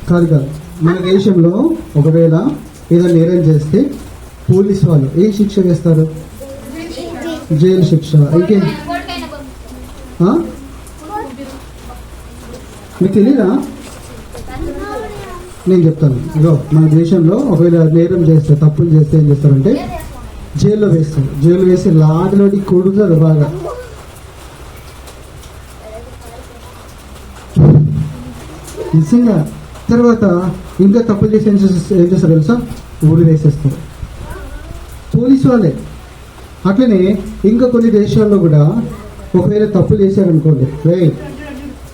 కాదు కాదు, మన దేశంలో ఒకవేళ ఏదైనా నేరం చేస్తే పోలీసు వాళ్ళు ఏం శిక్ష వేస్తారు? జైలు శిక్ష. ఇంకేం మీకు తెలీదా? నేను చెప్తాను. ఇగో మన దేశంలో ఒకవేళ నేరం చేస్తే, తప్పులు చేస్తే ఏం చేస్తారంటే జైల్లో వేస్తారు. జైలు వేసి లాగలోకి కొడుతారు బాగా. నిజంగా. తర్వాత ఇంకా తప్పులు చేసి ఏం చేస్తారు తెలుసా? ఊరు వేసేస్తారు పోలీసు వాళ్ళే. అట్లనే ఇంకా కొన్ని దేశాల్లో కూడా ఒకవేళ తప్పు చేశారనుకోండి,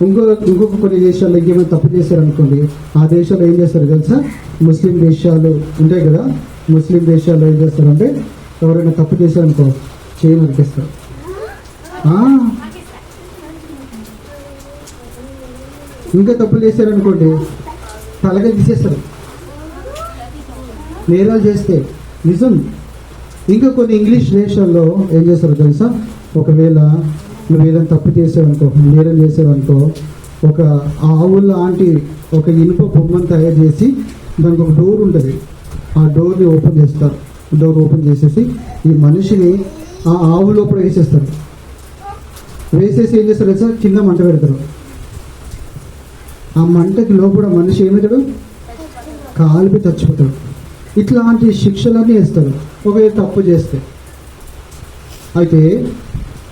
ఇంకొక కొన్ని దేశాల్లో ఇంకేమైనా తప్పు చేశారనుకోండి, ఆ దేశాల్లో ఏం చేస్తారు తెలుసా? ముస్లిం దేశాలు ఉంటాయి కదా, ముస్లిం దేశాల్లో ఏం చేస్తారంటే ఎవరైనా తప్పు చేశారనుకో చేయి నరికేస్తారు. ఇంకా తప్పులు చేశారనుకోండి తలగా తీసేస్తారు నేరాలు చేస్తే. నిజం. ఇంకా కొన్ని ఇంగ్లీష్ దేశాల్లో ఏం చేస్తారో తెలుసా? ఒకవేళ నువ్వు ఏదైనా తప్పు చేసావనుకో, నేరం చేసావనుకో, ఒక ఆవు లాంటి ఒక ఇనుప బొమ్మను తయారు చేసి దానికి ఒక డోర్ ఉంటుంది, ఆ డోర్ని ఓపెన్ చేస్తారు. డోర్ ఓపెన్ చేసేసి ఈ మనిషిని ఆ ఆవు లోపల వేసేస్తారు. వేసేసి ఏం చేస్తారు తెలుసా? కింద మంట పెడతారు. ఆ మంటకి లోపల మనిషి ఏమవుతాడు? కాలిపి చచ్చిపోతాడు. ఇట్లాంటి శిక్షలన్నీ వేస్తారు ఒకవేళ తప్పు చేస్తే. అయితే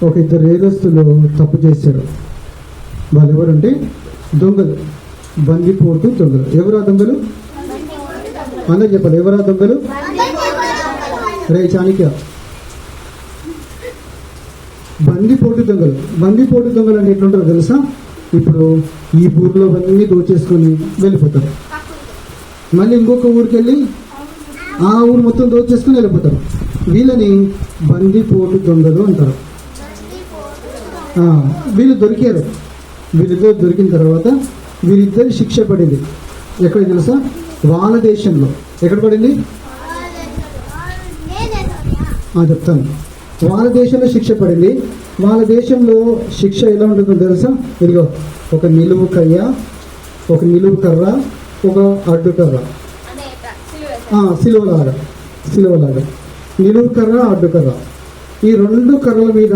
ఒక ఇద్దరు నేరస్తులు తప్పు చేశారు. వాళ్ళు ఎవరంటే దొంగలు, బందిపోటు దొంగలు. ఎవరా దొంగలు? అందరూ చెప్పాలి. ఎవరా దొంగలు? రే చాణక్య. బందిపోటు దొంగలు. బందిపోటు దొంగలు అంటే ఎట్లుంటారో తెలుసా? ఇప్పుడు ఈ ఊర్లో అన్నీ దోచేసుకొని వెళ్ళిపోతారు. మళ్ళీ ఇంకొక ఊరికి వెళ్ళి ఆ ఊరు మొత్తం దోచేసుకొని వెళ్ళిపోతారు. వీళ్ళని బందిపోటు దొంగలు అంటారు. వీళ్ళు దొరికారు. వీళ్ళిద్దరు దొరికిన తర్వాత వీరిద్దరి శిక్ష పడింది. ఎక్కడ తెలుసా? వాళ్ళ దేశంలో. ఎక్కడ పడింది? చెప్తాను. వాళ్ళ దేశంలో శిక్ష పడింది. వాళ్ళ దేశంలో శిక్ష ఎలా ఉంటుందో తెలుసా? ఇదిగో ఒక నిలువు కయ్య, ఒక నిలువు కర్ర, ఒక అడ్డు కర్ర, సిలువలాగా నిలువు కర్ర, అడ్డు కర్ర. ఈ రెండు కర్రల మీద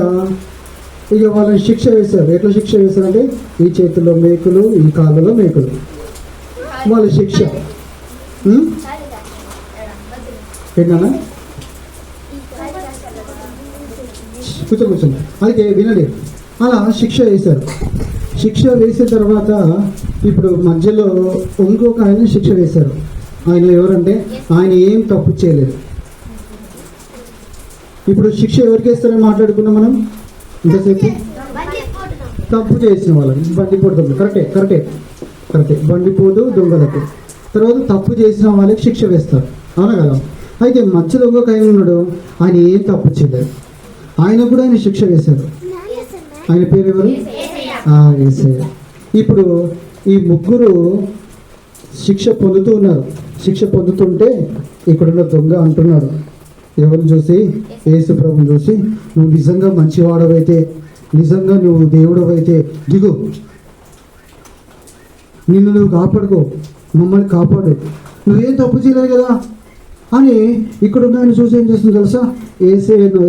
ఇక వాళ్ళని శిక్ష వేశారు. ఎట్లా శిక్ష వేశారంటే ఈ చేతుల్లో మేకులు, ఈ కాళ్ళలో మేకులు. వాళ్ళ శిక్ష ఏంటన్నా? కూర్చోండి. అయితే వినండి, అలా శిక్ష వేశారు. శిక్ష వేసిన తర్వాత ఇప్పుడు మధ్యలో ఇంకొక ఆయన శిక్ష వేశారు. ఆయన ఎవరంటే ఆయన ఏం తప్పు చేయలేదు. ఇప్పుడు శిక్ష ఎవరికి వేస్తారని మాట్లాడుకున్నాం మనం ఇంతసేపు. తప్పు చేసిన వాళ్ళకి బందిపోటు దొంగలు. కరెక్టే. బందిపోటు దొంగలకు. తర్వాత తప్పు చేసిన వాళ్ళకి శిక్ష వేస్తారు, అవునా కదా? అయితే మధ్యలో ఇంకొక ఆయన ఉన్నాడు, ఆయన ఏం తప్పు చేయలేదు. ఆయన కూడా ఆయన శిక్ష వేశారు. ఆయన పేరు ఎవరు? యేసయ్య. ఇప్పుడు ఈ ముగ్గురు శిక్ష పొందుతూ ఉన్నారు. శిక్ష పొందుతుంటే ఇక్కడున్న దొంగ అంటున్నాడు, ఎవరిని చూసి? యేసు ప్రభుని చూసి, నువ్వు నిజంగా మంచివాడవైతే, నిజంగా నువ్వు దేవుడవైతే దిగు, నిన్ను నువ్వు కాపాడుకో, మమ్మల్ని కాపాడు, నువ్వేం తప్పు చేయలేదు కదా అని ఇక్కడున్న ఆయన చూసి ఏం చేస్తుంది తెలుసా? యేసయ్యను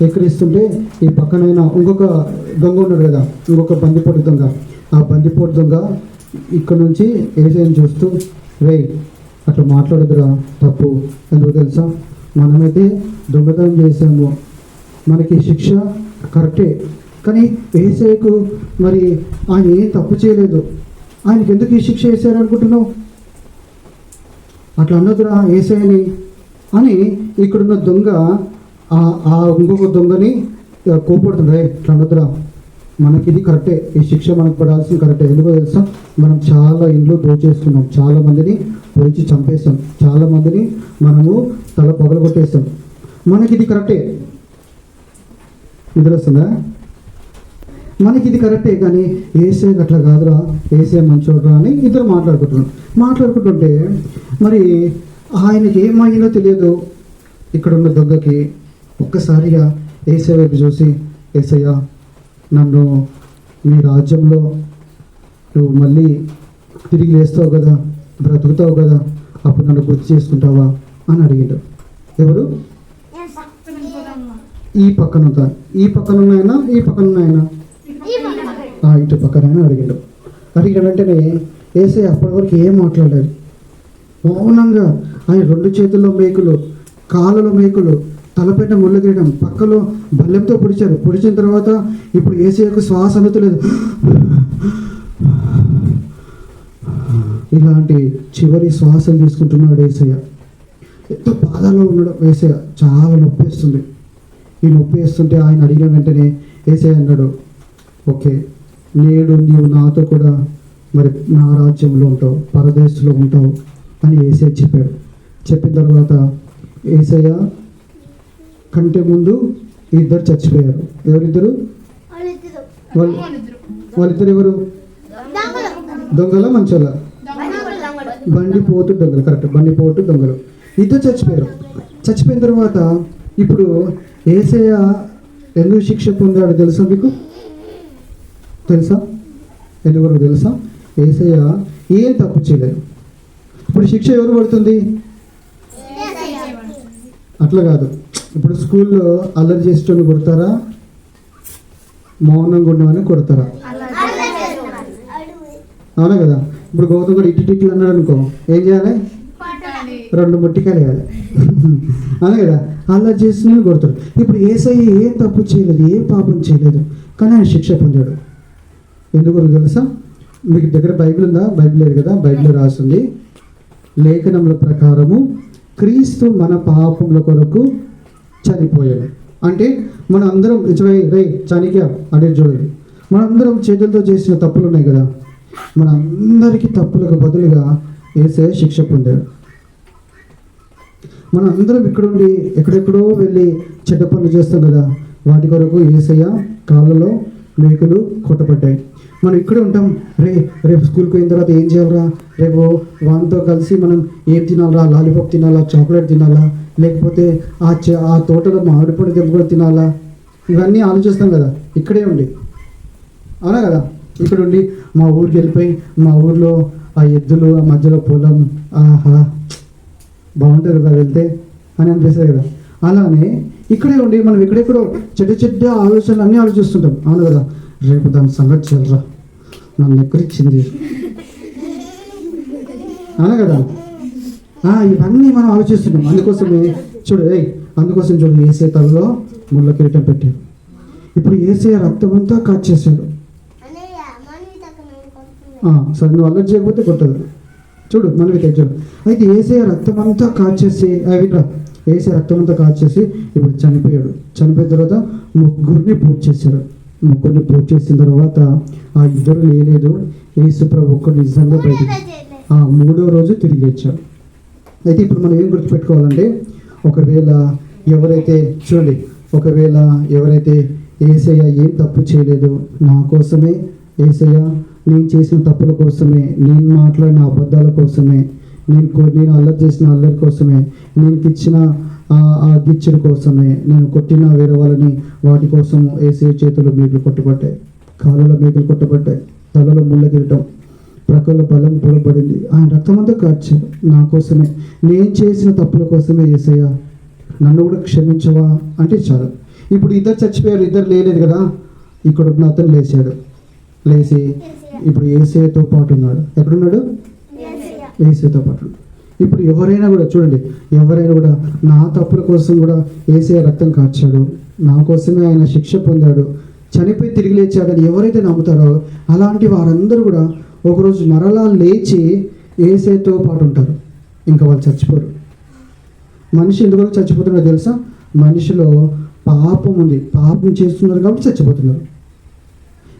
ఎక్కిరిస్తుంటే ఈ పక్కనైనా ఇంకొక దొంగ ఉన్నాడు కదా, ఇంకొక బందిపోటు దొంగ. ఆ బందిపోటు దొంగ ఇక్కడ నుంచి యేసయ్యను చూస్తూ, అట్లా మాట్లాడదురా, తప్పు. ఎందుకు తెలుసా? మనమైతే దొంగతనం చేసాము, మనకి శిక్ష కరెక్టే, కానీ యేసయ్యకు మరి ఆయన ఏం తప్పు చేయలేదు, ఆయనకి ఎందుకు ఈ శిక్ష వేసారనుకుంటున్నావు? అట్లా అన్నదురా యేసయ్యని అని ఇక్కడున్న దొంగ ఆ ఇంకొక దొంగని కోపడుతుంది. ఇట్లా అన్నదురా, మనకి ఇది కరెక్టే, ఈ శిక్ష మనకు పడాల్సింది కరెక్టే. ఎందుకో తెలుసా? మనం చాలా ఇంట్లో దోచేస్తున్నాం, చాలా మందిని పొడిచి చంపేస్తాం, చాలా మందిని మనము తల పగలగొట్టేస్తాం, మనకి ఇది కరెక్టే. నిద్ర వస్తుందా? మనకి ఇది కరెక్టే, కానీ యేసయ్య అట్లా కాదురా, యేసయ్య మంచోడురా అని ఇద్దరు మాట్లాడుకుంటుంటే మరి ఆయనకి ఏమైందో తెలియదు. ఇక్కడున్న దొంగకి ఒక్కసారిగా యేసయ్య వైపు చూసి, యేసయ్య నన్ను నీ రాజ్యంలో నువ్వు మళ్ళీ తిరిగి లేస్తావు కదా, బ్రతుకుతావు కదా, అప్పుడు నన్ను గుర్తు చేసుకుంటావా అని అడిగాడు. ఎవరు? ఈ పక్కన ఈ పక్కన ఉన్నాయన, ఈ పక్కన ఉన్నాయన, ఇటు పక్కన అడిగాడు. అడిగిన వెంటనే యేసయ్య అప్పటి వరకు ఏం మాట్లాడారు, మౌనంగా ఆయన 2 చేతుల్లో మేకులు, కాళ్ళలో మేకులు, తలపైన ముళ్ళు తీయడం, పక్కలో బల్లెంతో పొడిచారు. పొడిచిన తర్వాత ఇప్పుడు యేసయ్యకు శ్వాస అందుతలేదు. ఇలాంటి చివరి శ్వాసలు తీసుకుంటున్నాడు యేసయ్య. ఎంతో బాధలో ఉన్నాడు యేసయ్య. చాలా నొప్పి వేస్తుంది. ఈ నొప్పి వేస్తుంటే ఆయన అడిగిన వెంటనే యేసయ్య అన్నాడు, ఓకే, నేడు నీవు నాతో కూడా మరి నా రాజ్యంలో ఉంటావు, పరదేశంలో ఉంటావు అని యేసయ్య చెప్పాడు. చెప్పిన తర్వాత యేసయ్య కంటే ముందు 2 చచ్చిపోయారు. ఎవరిద్దరు? వాళ్ళిద్దరు ఎవరు? దొంగల మంచోళ్ళ? బండిపోటు దొంగలు. కరెక్ట్, బండిపోటు దొంగలు. 2 చచ్చిపోయారు. చచ్చిపోయిన తర్వాత ఇప్పుడు యేసయ్య ఎందుకు శిక్ష పొందాడు తెలుసా మీకు? తెలుసా? ఎందుకు తెలుసా? యేసయ్య ఏం తప్పు చేయలేదు. ఇప్పుడు శిక్ష ఎవరు పడుతుంది? అట్లా కాదు. ఇప్పుడు స్కూల్లో అల్లరి చేసేటోని కొడతారా, మౌనంగా ఉండమని కొడతారా? అవునా కదా? ఇప్పుడు గౌతమ్ కూడా ఇటు అన్నాడు అనుకో, ఏం చేయాలి? 2 ముట్టికాయలు వేయాలి. అవునా కదా? అలా చేసిన కొడతాడు. ఇప్పుడు యేసయ్య ఏం తప్పు చేయలేదు, ఏ పాపం చేయలేదు, కానీ ఆయన శిక్ష పొందాడు. ఎందుకు తెలుసా? మీకు దగ్గర బైబిల్ ఉందా? బైబిల్ లేదు కదా? బైబిల్ రాస్తుంది, లేఖనముల ప్రకారము క్రీస్తు మన పాపముల కొరకు చనిపోయాడు. అంటే మన అందరం రే చనికా అంటే చూడండి, మనందరం చేతులతో చేసిన తప్పులు ఉన్నాయి కదా, మన అందరికీ తప్పులకు బదులుగా యేసయ్య శిక్ష పొందాడు. మన అందరం ఇక్కడుండి ఎక్కడెక్కడో వెళ్ళి చెడ్డ పనులు చేస్తాం కదా, వాటి కొరకు యేసయ్య కాళ్ళలో మేకులు కొట్టబడ్డాయి. మనం ఇక్కడే ఉంటాం, రేపు స్కూల్కి పోయిన తర్వాత ఏం చేయాలరా, రేపు వానితో కలిసి మనం ఏం తినాలా, లాలీపాప్ తినాలా, చాక్లెట్ తినాలా, లేకపోతే ఆ తోటలో మామిడి పండు తెంపుకొని తినాలా, ఇవన్నీ ఆలోచిస్తాం కదా ఇక్కడే ఉండి. అవునా కదా? ఇక్కడ ఉండి మా ఊరికి వెళ్ళిపోయి మా ఊర్లో ఆ ఎద్దులు, ఆ మధ్యలో పొలం, ఆహా బాగుంటుంది కదా వెళ్తే అని అనిపిస్తుంది కదా. అలానే ఇక్కడే ఉండి మనం ఎక్కడెక్కడో చెడ్డ ఆలోచనలు అన్నీ ఆలోచిస్తుంటాం. అవును కదా? రేపు దాని సంగతి చెల్లరా, నన్ను ఎక్కడిచ్చింది, అవునా కదా? ఇవన్నీ మనం ఆలోచిస్తున్నాం. అందుకోసమే అందుకోసం చూడు యేసయ్య తలలో ముళ్ళ కిరీటం పెట్టాడు. ఇప్పుడు యేసయ్య రక్తం అంతా కాచేసాడు. సరే నువ్వు అల్లరి చేయకపోతే కొట్టదు. చూడు మనవి తెచ్చాడు. అయితే యేసయ్య రక్తం అంతా కాచేసి యేసయ్య రక్తం అంతా కాచేసి ఇప్పుడు చనిపోయాడు. చనిపోయిన తర్వాత 3 పూజ చేశారు. 3 పూజ చేసిన తర్వాత ఆ 2 లేలేదు. యేసు ప్రభు ఒక్కడు నిజంగా బయటికి 3వ రోజు తిరిగి వచ్చాడు. అయితే ఇప్పుడు మనం ఏం గుర్తుపెట్టుకోవాలంటే, ఒకవేళ ఎవరైతే యేసయ్య ఏం తప్పు చేయలేదు, నా కోసమే యేసయ్య నేను చేసిన తప్పుల కోసమే, నేను మాట్లాడిన అబద్ధాల కోసమే, నేను అల్లరి చేసిన అల్లరి కోసమే, నేను ఇచ్చిన ఆ గిచ్చుడు కోసమే, నేను కొట్టిన వేరే వాళ్ళని వాటి కోసం యేసయ్య చేతులు మేకులు కొట్టబడ్డాయి, కాళ్ళలో మేకులు కొట్టబడ్డాయి, తలలో ముళ్ళ కిరీటం, ప్రక్కల బలం పూలబడింది. ఆయన రక్తమంతా కార్చాడు నా కోసమే, నేను చేసిన తప్పుల కోసమే. యేసయ్య నన్ను కూడా క్షమించవా అంటే చాలు. ఇప్పుడు 2 చచ్చిపోయారు, 2 లేలేదు కదా. ఇక్కడ ఉన్న అతను లేచి ఇప్పుడు యేసయ్యతో పాటు ఉన్నాడు. ఎక్కడున్నాడు? యేసయ్యతో పాటు. ఇప్పుడు ఎవరైనా కూడా చూడండి, ఎవరైనా కూడా నా తప్పుల కోసం కూడా యేసయ్య రక్తం కార్చాడు, నా కోసమే ఆయన శిక్ష పొందాడు, చనిపోయి తిరిగి లేచాడని ఎవరైతే నమ్ముతారో అలాంటి వారందరూ కూడా ఒకరోజు మరలా లేచి యేసయ్యతో పాటు ఉంటారు. ఇంకా వాళ్ళు చచ్చిపోరు. మనిషి ఎందుకు చచ్చిపోతున్నారో తెలుసా? మనిషిలో పాపం ఉంది, పాపం చేస్తున్నారు కాబట్టి చచ్చిపోతున్నారు.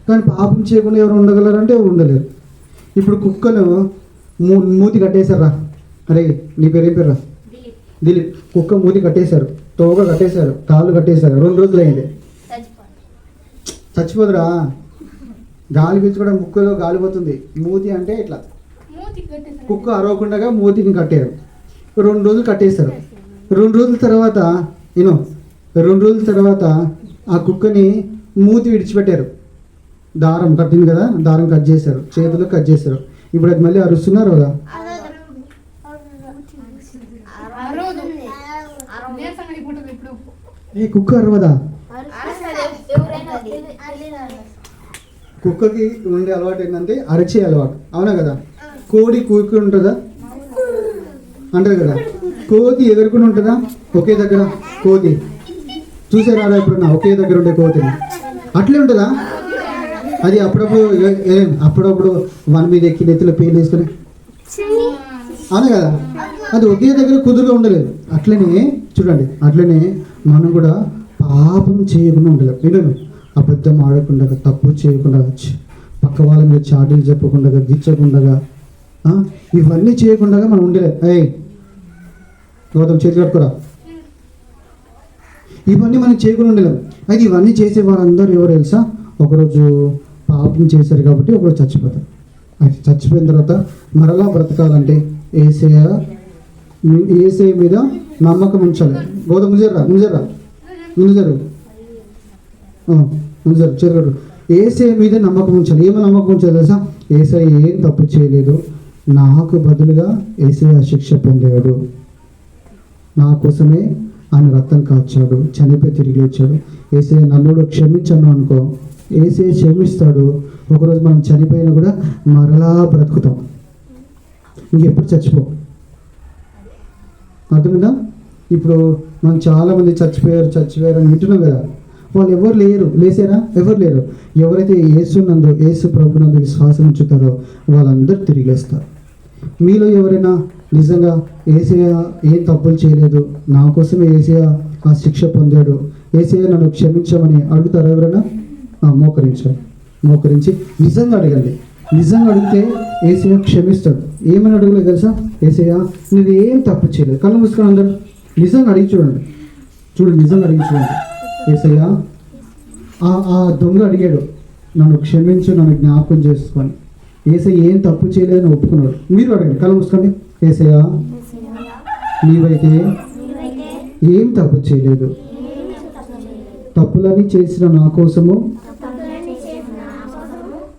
కానీ పాపం చేయకుండా ఎవరు ఉండగలరంటే ఎవరు ఉండలేరు. ఇప్పుడు కుక్కను మూతి కట్టేశారా? అరే నీ పేరు ఏం పేరు? దిలీప్. కుక్క మూతి కట్టేశారు, తోక కట్టేశారు, కాళ్ళు కట్టేశారు, 2 రోజులు అయింది. చచ్చిపోదురా? గాలి పీల్చుకోవడం, ముక్కులో గాలి పోతుంది, మూతి అంటే ఇట్లా కుక్క అరవకుండా మూతిని కట్టారు. 2 రోజులు కట్టేశారు. 2 రోజుల తర్వాత 2 రోజుల తర్వాత ఆ కుక్కని మూతి విడిచిపెట్టారు. దారం కట్టింది కదా, దారం కట్ చేశారు, చేతులు కట్ చేశారు. ఇప్పుడు అది మళ్ళీ అరుస్తున్నారు కదా. ఏ కుక్క అరవదా? కుక్కకి ఉండే అలవాటు ఏంటంటే అరిచే అలవాటు, అవునా కదా. కోడి కూకి ఉంటుందా అంటారు కదా, కోతి ఎదుర్కొని ఉంటుందా ఒకే దగ్గర. కోతి చూసారా ఎప్పుడన్నా ఒకే దగ్గర ఉండే కోతిని? అట్లే ఉంటుందా అది? అప్పుడప్పుడు మన మీద ఎక్కి నెత్తిలో పేరు తీసుకొని, అవునా కదా. అది ఒకే దగ్గర కుదురుగా ఉండలేదు. అట్లనే చూడండి, అట్లనే మనం కూడా పాపం చేయకుండా ఉండలేం. ఏంటంటే అబద్ధం ఆడకుండా, తప్పు చేయకుండా, పక్క వాళ్ళ మీద చాటీలు చెప్పకుండా, గిచ్చకుండా, ఇవన్నీ చేయకుండా మనం ఉండలేం. గౌతమ్ చేతి కట్టుకోరా. ఇవన్నీ మనం చేయకుండా ఉండలేం. అయితే ఇవన్నీ చేసే వారందరూ ఎవరు తెలుసా? ఒకరోజు పాపం చేశారు కాబట్టి ఒకరోజు చచ్చిపోతారు. అయితే చచ్చిపోయిన తర్వాత మరలా బ్రతకాలంటే ఏసే మీద నమ్మకం ఉంచాలి. గౌతమ్ ముందు జరు ఏసే మీద నమ్మకం ఉంచాలి. ఏమో నమ్మకం ఉంచాలి తెలుసా? ఏసై ఏం తప్పు చేయలేదు, నాకు బదులుగా ఏసే శిక్ష పొందాడు, నా కోసమే ఆయన రక్తం కాచాడు, చనిపోయి తిరిగి లేచాడు. ఏసే నన్ను క్షమించాను అనుకో, ఏసే క్షమిస్తాడు. ఒకరోజు మనం చనిపోయినా కూడా మరలా బ్రతుకుతాం, ఇంకెప్పుడు చచ్చిపో. అర్థమైందా? ఇప్పుడు మనం చాలామంది చచ్చిపోయారు అని వింటున్నాం కదా. వాళ్ళు ఎవరు లేరు, లేసారా? ఎవరు లేరు. ఎవరైతే యేసు ప్రభునందు విశ్వాసం ఉంచుతారో వాళ్ళందరూ తిరిగి లేస్తారు. మీలో ఎవరైనా నిజంగా ఏసయ్య ఏం తప్పులు చేయలేదు, నా కోసమే ఏసయ్య ఆ శిక్ష పొందాడు, ఏసయ్య నన్ను క్షమించమని అడుగుతారు ఎవరైనా? మోకరించి నిజంగా అడగండి. నిజంగా అడిగితే ఏసయ్య క్షమిస్తాడు. ఏమని అడగలేదు తెలుసా? ఏసయ్య నువ్వు ఏం తప్పు చేయలేదు. కళ్ళు మూసుకొని అందరూ నిజంగా అడిగి చూడండి. నిజంగా అడిగి చూడండి. ఏసయ్య ఆ దొంగ అడిగాడు, నన్ను క్షమించు, నన్ను జ్ఞాపకం చేసుకొని. ఏసయ్య ఏం తప్పు చేయలేదని ఒప్పుకున్నాడు. మీరు అడగండి, కళ్ళు మూసుకోండి. ఏసయ్య నీవైతే ఏం తప్పు చేయలేదు, తప్పులని చేసిన నా కోసము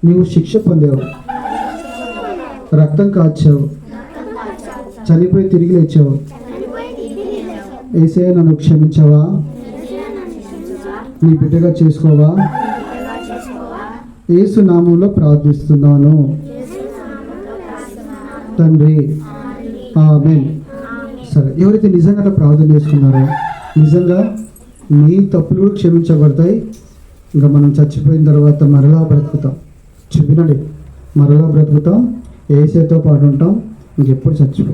నీవు శిక్ష పొందావు, రక్తం కాచావు, చనిపోయి తిరిగి లేచావు. ఏసయ్య నన్ను క్షమించావా? నీ బిడ్డగా చేసుకోవా? యేసు నామంలో ప్రార్థిస్తున్నాను తండ్రి, ఆమేన్. సరే, ఎవరైతే నిజంగా ప్రార్థన చేసుకున్నారో నిజంగా మీ తప్పులు కూడా క్షమించబడతాయి. ఇంకా మనం చచ్చిపోయిన తర్వాత మరలా బ్రతుకుతాం. చెప్పినండి, మరలా బ్రతుకుతాం, ఏసేతో పాటు ఉంటాం, ఇంకెప్పుడు చచ్చిపో.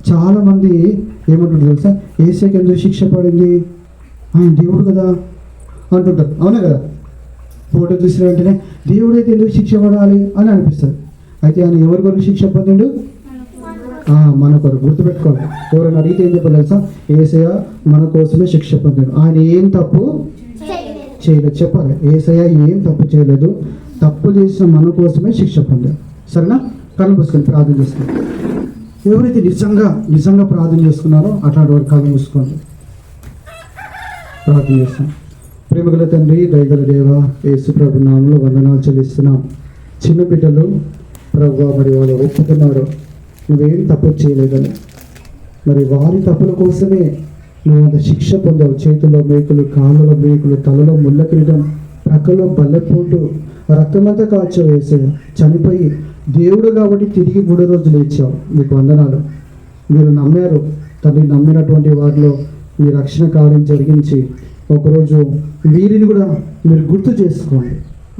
చాలామంది ఏమంటుంటారు తెలుసా? ఏసేకి ఎందుకు శిక్ష పడింది, ఆయన దేవుడు కదా అంటుంటారు, అవునా కదా. ఫోటో చూసిన వెంటనే దేవుడైతే ఎందుకు శిక్ష పడాలి అని అనిపిస్తుంది. అయితే ఆయన ఎవరి కొరకు శిక్ష పొందిండు? మన కొరకు. గుర్తుపెట్టుకోండి. ఎవరైనా అడిగితే ఏం చెప్పాలి తెలుసా? యేసయ్య మన కోసమే శిక్ష పొందాడు, ఆయన ఏం తప్పు చేయలేదు చెప్పాలి. యేసయ్య ఏం తప్పు చేయలేదు, తప్పు చేసిన మన కోసమే శిక్ష పొందాడు. సరేనా? కళ్ళు మూసుకొని ప్రార్థన చేసుకోండి. ఎవరైతే నిజంగా ప్రార్థన చేసుకున్నారో అట్లాంటి వారు కళ్ళు మూసుకోండి. ప్రార్థన చేస్తాం. ప్రేమగల తండ్రి, దయగల దేవ, యేసు ప్రభు నామములో వందనాలు చెల్లిస్తున్నాం. చిన్న బిడ్డలు ప్రభు మరి వాళ్ళు ఒప్పుతున్నారు నువ్వేం తప్పు చేయలేదని. మరి వారి తప్పుల కోసమే నువ్వు అంత శిక్ష పొందావు. చేతుల్లో మేకులు, కాళ్ళలో మేకులు, తలలో ముళ్ళ కిరీటం, ప్రక్కలో బల్లెపోటు, రక్తమంతా కాచావు. వేసావు, చనిపోయి దేవుడు కాబట్టి తిరిగి 3 రోజులు లేచావు. మీకు వందనాలు. మీరు నమ్మారు తండ్రి. నమ్మినటువంటి వారిలో మీ రక్షణ కార్యం జరిగించి ఒకరోజు వీరిని కూడా మీరు గుర్తు చేసుకోండి.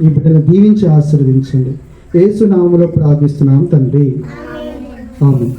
ఈ బిడ్డను దీవించి ఆశీర్వదించండి. యేసు నామములో ప్రార్థిస్తున్నాం తండ్రి, ఆమేన్.